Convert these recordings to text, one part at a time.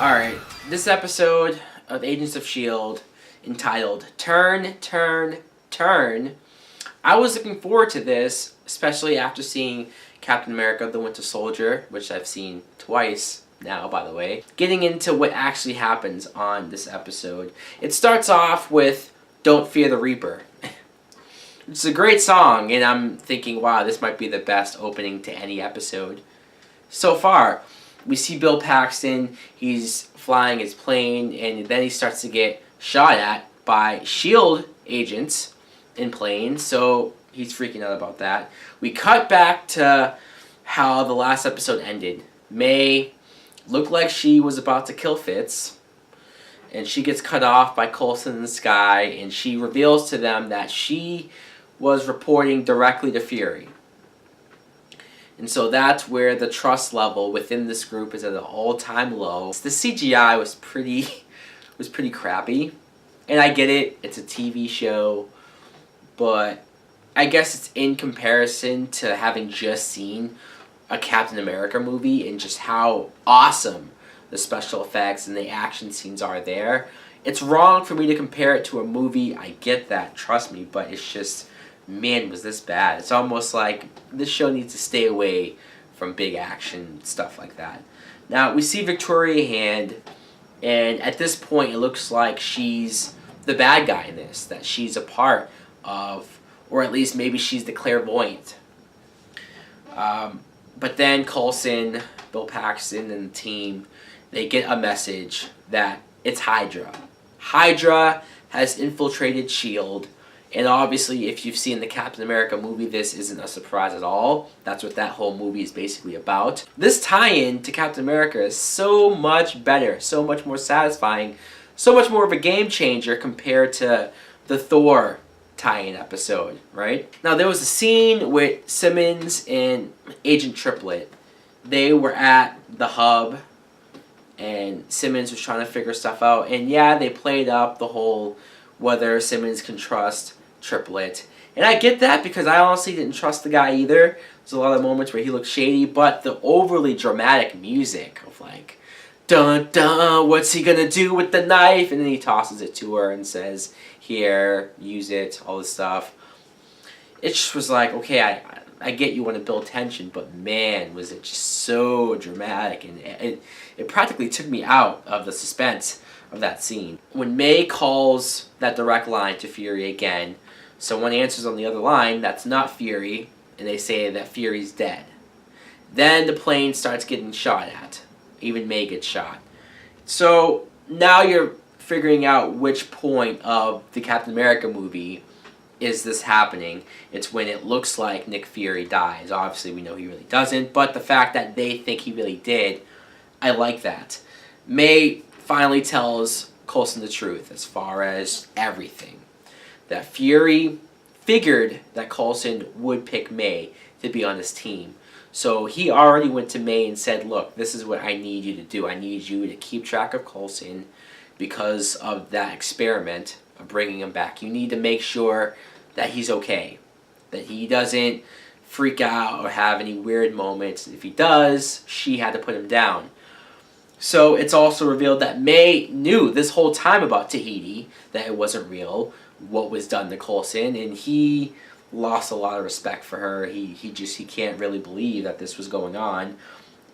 Alright, this episode of Agents of S.H.I.E.L.D. entitled Turn, Turn, Turn. I was looking forward to this, especially after seeing Captain America the Winter Soldier, which I've seen twice now, by the way. Getting into what actually happens on this episode. It starts off with Don't Fear the Reaper. It's a great song, and I'm thinking, wow, this might be the best opening to any episode so far. We see Bill Paxton, he's flying his plane, and then he starts to get shot at by S.H.I.E.L.D. agents in planes, so he's freaking out about that. We cut back to how the last episode ended. May looked like she was about to kill Fitz, and she gets cut off by Coulson in the sky, and she reveals to them that she was reporting directly to Fury. And so that's where the trust level within this group is at an all-time low. The CGI was pretty crappy. And I get it, it's a TV show, but I guess it's in comparison to having just seen a Captain America movie and just how awesome the special effects and the action scenes are there. It's wrong for me to compare it to a movie, I get that, trust me, but it's just, man, was this bad. It's almost like this show needs to stay away from big action, stuff like that. Now, we see Victoria Hand, and at this point it looks like she's the bad guy in this, that she's a part of, or at least maybe she's the clairvoyant. But then Coulson, Bill Paxton, and the team, they get a message that it's Hydra. Hydra has infiltrated S.H.I.E.L.D., and obviously, if you've seen the Captain America movie, this isn't a surprise at all. That's what that whole movie is basically about. This tie-in to Captain America is so much better, so much more satisfying, so much more of a game changer compared to the Thor tie-in episode, right? Now, there was a scene with Simmons and Agent Triplet. They were at the hub, and Simmons was trying to figure stuff out. And yeah, they played up the whole whether Simmons can trust Triplet. And I get that because I honestly didn't trust the guy either. There's a lot of moments where he looked shady, but the overly dramatic music of like, dun dun, what's he gonna do with the knife? And then he tosses it to her and says, here, use it, all this stuff. It just was like, okay, I get you want to build tension, but man, was it just so dramatic, and it practically took me out of the suspense of that scene. When May calls that direct line to Fury again, someone answers on the other line that's not Fury, and they say that Fury's dead. Then the plane starts getting shot at. Even May gets shot. So now you're figuring out which point of the Captain America movie is this happening. It's when it looks like Nick Fury dies. Obviously we know he really doesn't, but the fact that they think he really did, I like that. May finally tells Coulson the truth as far as everything. That Fury figured that Coulson would pick May to be on his team. So he already went to May and said, look, this is what I need you to do. I need you to keep track of Coulson because of that experiment of bringing him back. You need to make sure that he's okay, that he doesn't freak out or have any weird moments. If he does, she had to put him down. So it's also revealed that May knew this whole time about Tahiti, that it wasn't real, what was done to Coulson, and he lost a lot of respect for her. He can't really believe that this was going on.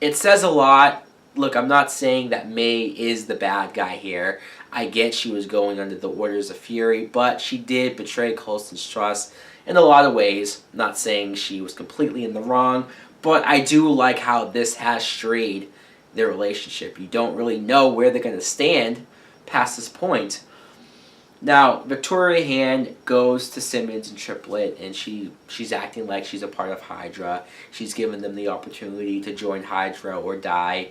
It says a lot. Look, I'm not saying that May is the bad guy here. I get she was going under the orders of Fury, but she did betray Coulson's trust in a lot of ways. I'm not saying she was completely in the wrong, but I do like how this has strayed their relationship. You don't really know where they're going to stand past this point. Now, Victoria Hand goes to Simmons and Triplet, and she's acting like she's a part of Hydra. She's given them the opportunity to join Hydra or die.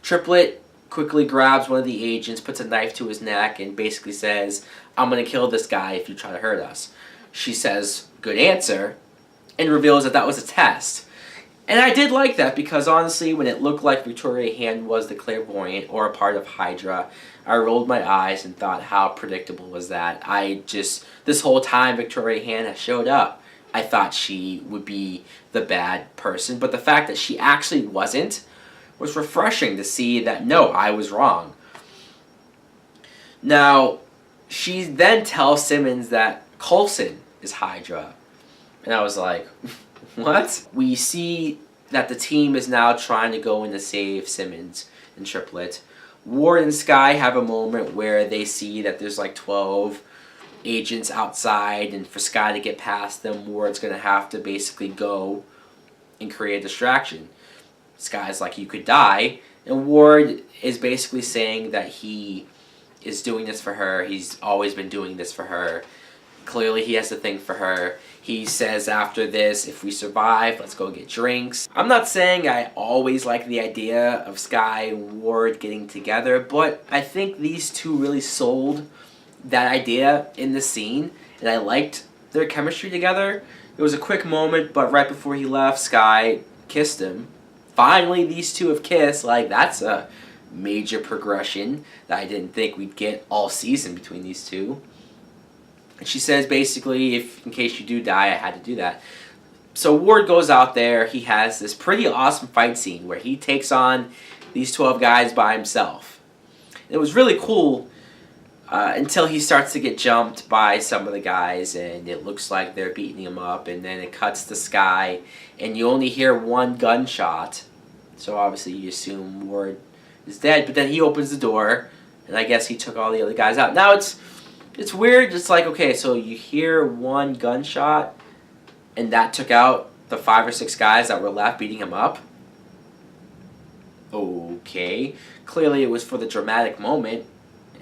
Triplet quickly grabs one of the agents, puts a knife to his neck, and basically says, I'm going to kill this guy if you try to hurt us. She says, good answer, and reveals that that was a test. And I did like that because honestly, when it looked like Victoria Hand was the clairvoyant or a part of Hydra, I rolled my eyes and thought, how predictable was that? This whole time Victoria Hand has showed up, I thought she would be the bad person. But the fact that she actually wasn't was refreshing to see that, no, I was wrong. Now, she then tells Simmons that Coulson is Hydra. And I was like, what? We see that the team is now trying to go in to save Simmons and Triplet. Ward and S.H.I.E.L.D. have a moment where they see that there's like 12 agents outside, and for S.H.I.E.L.D. to get past them, Ward's going to have to basically go and create a distraction. S.H.I.E.L.D.'s like, you could die, and Ward is basically saying that he is doing this for her. He's always been doing this for her. Clearly he has a thing for her. He says after this, if we survive, let's go get drinks. I'm not saying I always like the idea of S.H.I.E.L.D. and Ward getting together, but I think these two really sold that idea in the scene, and I liked their chemistry together. It was a quick moment, but right before he left, S.H.I.E.L.D. kissed him. Finally, these two have kissed. Like, that's a major progression that I didn't think we'd get all season between these two. And she says basically, if in case you do die, I had to do that. So Ward goes out there. He has this pretty awesome fight scene where he takes on these 12 guys by himself. It was really cool until he starts to get jumped by some of the guys, and it looks like they're beating him up, and then it cuts to S.H.I.E.L.D. and you only hear one gunshot. So obviously you assume Ward is dead, but then he opens the door, and I guess he took all the other guys out. Now it's weird. It's like, okay, so you hear one gunshot, and that took out the 5 or 6 guys that were left beating him up. Okay. Clearly it was for the dramatic moment,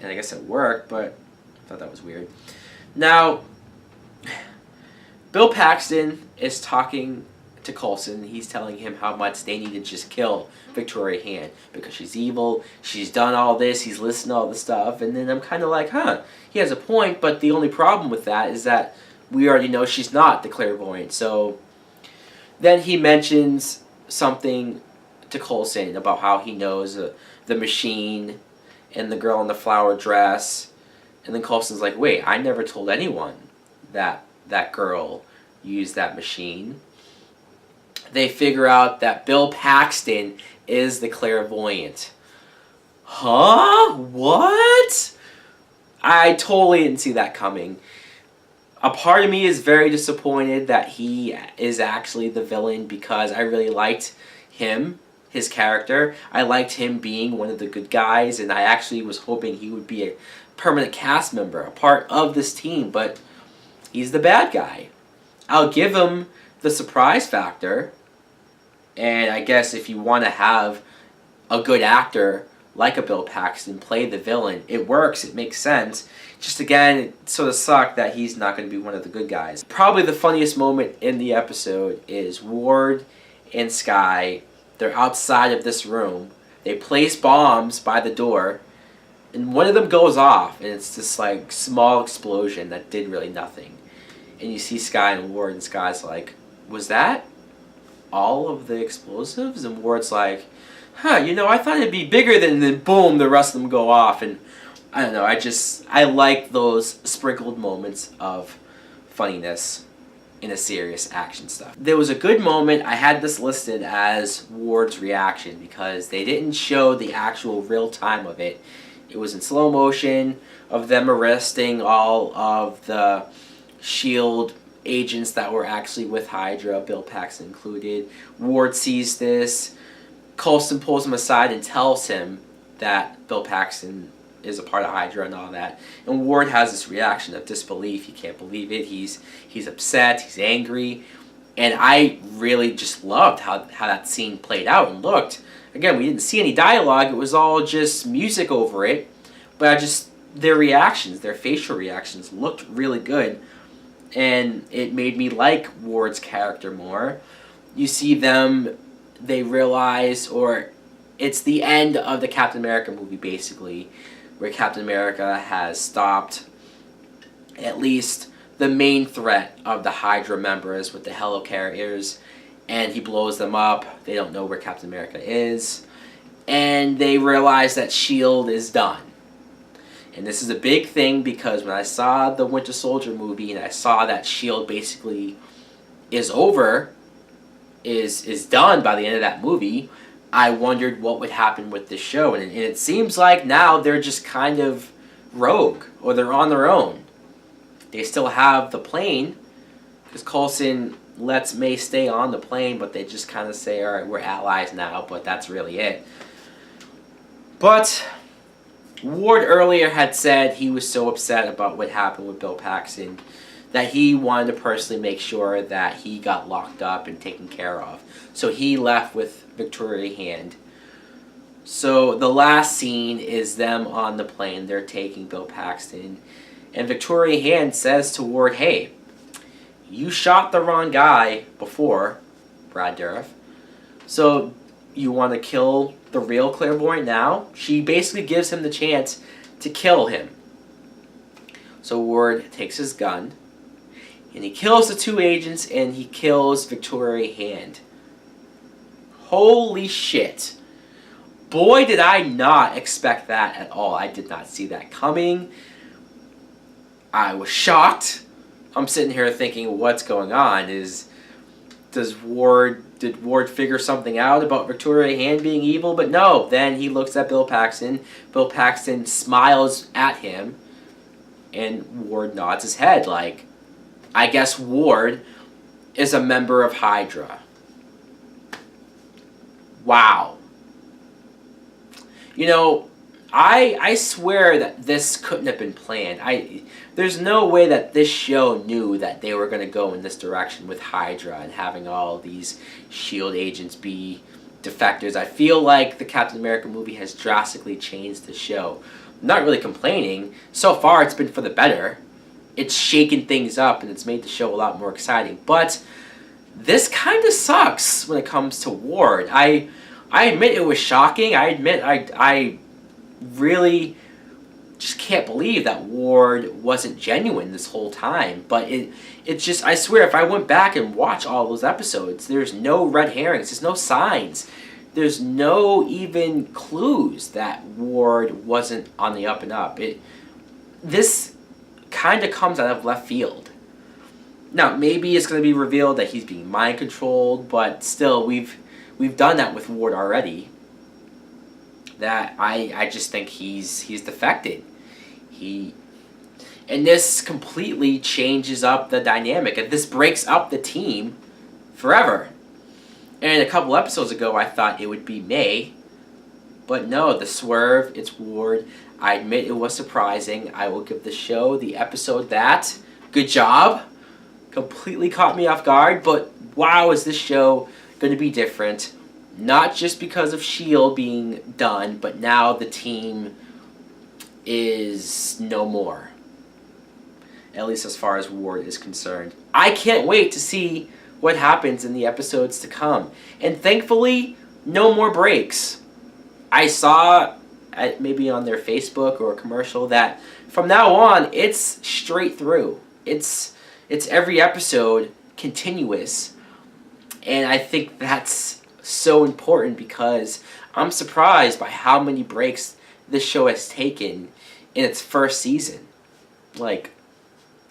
and I guess it worked, but I thought that was weird. Now, Bill Paxton is talking to Coulson. He's telling him how much they need to just kill Victoria Hand because she's evil, she's done all this, he's listened to all this stuff, and then I'm kind of like, he has a point, but the only problem with that is that we already know she's not the clairvoyant. So then he mentions something to Coulson about how he knows the machine and the girl in the flower dress, and then Coulson's like, wait, I never told anyone that that girl used that machine. They figure out that Bill Paxton is the clairvoyant. Huh? What? I totally didn't see that coming. A part of me is very disappointed that he is actually the villain because I really liked him, his character. I liked him being one of the good guys, and I actually was hoping he would be a permanent cast member, a part of this team, but he's the bad guy. I'll give him the surprise factor. And I guess if you want to have a good actor like a Bill Paxton play the villain, it works, it makes sense. Just again, it sort of sucked that he's not going to be one of the good guys. Probably the funniest moment in the episode is Ward and S.H.I.E.L.D. They're outside of this room. They place bombs by the door, and one of them goes off, and it's this like small explosion that did really nothing. And you see S.H.I.E.L.D. and Ward, and S.H.I.E.L.D.'s like, was that all of the explosives? And Ward's like, I thought it'd be bigger than, then boom, the rest of them go off. And I don't know, I like those sprinkled moments of funniness in a serious action stuff. There was a good moment. I had this listed as Ward's reaction because they didn't show the actual real time of it. It was in slow motion of them arresting all of the S.H.I.E.L.D. agents that were actually with Hydra, Bill Paxton included. Ward sees this. Coulson pulls him aside and tells him that Bill Paxton is a part of Hydra and all that. And Ward has this reaction of disbelief. He can't believe it. He's upset. He's angry. And I really just loved how that scene played out and looked. Again, we didn't see any dialogue. It was all just music over it. But their reactions, their facial reactions looked really good. And it made me like Ward's character more. You see them, they realize, or it's the end of the Captain America movie, basically, where Captain America has stopped at least the main threat of the Hydra members with the helicarriers, and he blows them up. They don't know where Captain America is, and they realize that S.H.I.E.L.D. is done. And this is a big thing because when I saw the Winter Soldier movie and I saw that S.H.I.E.L.D. basically is over, is done by the end of that movie, I wondered what would happen with this show. And it seems like now they're just kind of rogue, or they're on their own. They still have the plane, because Coulson lets May stay on the plane, but they just kind of say, all right, we're allies now, but that's really it. But Ward earlier had said he was so upset about what happened with Bill Paxton that he wanted to personally make sure that he got locked up and taken care of. So he left with Victoria Hand. So the last scene is them on the plane. They're taking Bill Paxton. And Victoria Hand says to Ward, hey, you shot the wrong guy before, Brad Dourif. So you want to kill the real clairvoyant now? She basically gives him the chance to kill him. So Ward takes his gun, and he kills the two agents, and he kills Victoria Hand. Holy shit. Boy, did I not expect that at all. I did not see that coming. I was shocked. I'm sitting here thinking, what's going on? Did Ward figure something out about Victoria Hand being evil? But no, then he looks at Bill Paxton. Bill Paxton smiles at him, and Ward nods his head like, I guess Ward is a member of Hydra. Wow. You know, I swear that this couldn't have been planned. There's no way that this show knew that they were going to go in this direction with Hydra and having all these S.H.I.E.L.D. agents be defectors. I feel like the Captain America movie has drastically changed the show. I'm not really complaining. So far, it's been for the better. It's shaken things up, and it's made the show a lot more exciting. But this kind of sucks when it comes to Ward. I admit it was shocking. I admit I really just can't believe that Ward wasn't genuine this whole time. But it's just, I swear, if I went back and watched all those episodes, there's no red herrings, there's no signs, there's no even clues that Ward wasn't on the up and up. This kind of comes out of left field. Now, maybe it's going to be revealed that he's being mind controlled, but still, we've done that with Ward already. That I just think he's defected. And this completely changes up the dynamic, and this breaks up the team forever. And a couple episodes ago, I thought it would be May, but no, the swerve, it's Ward. I admit it was surprising. I will give the show the episode that. Good job. Completely caught me off guard, but wow, is this show going to be different. Not just because of S.H.I.E.L.D. being done, but now the team is no more. At least as far as Ward is concerned. I can't wait to see what happens in the episodes to come. And thankfully, no more breaks. I saw, maybe on their Facebook or a commercial, that from now on, it's straight through. It's every episode continuous. And I think that's so important because I'm surprised by how many breaks this show has taken in its first season. Like,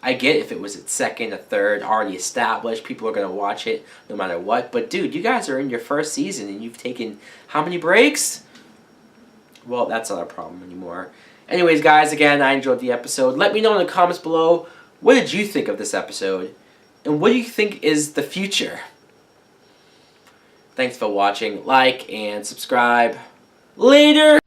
I get if it was its second or third, already established, people are going to watch it no matter what. But dude, you guys are in your first season and you've taken how many breaks? Well, that's not a problem anymore. Anyways, guys, again, I enjoyed the episode. Let me know in the comments below, what did you think of this episode? And what do you think is the future? Thanks for watching. Like and subscribe. Later!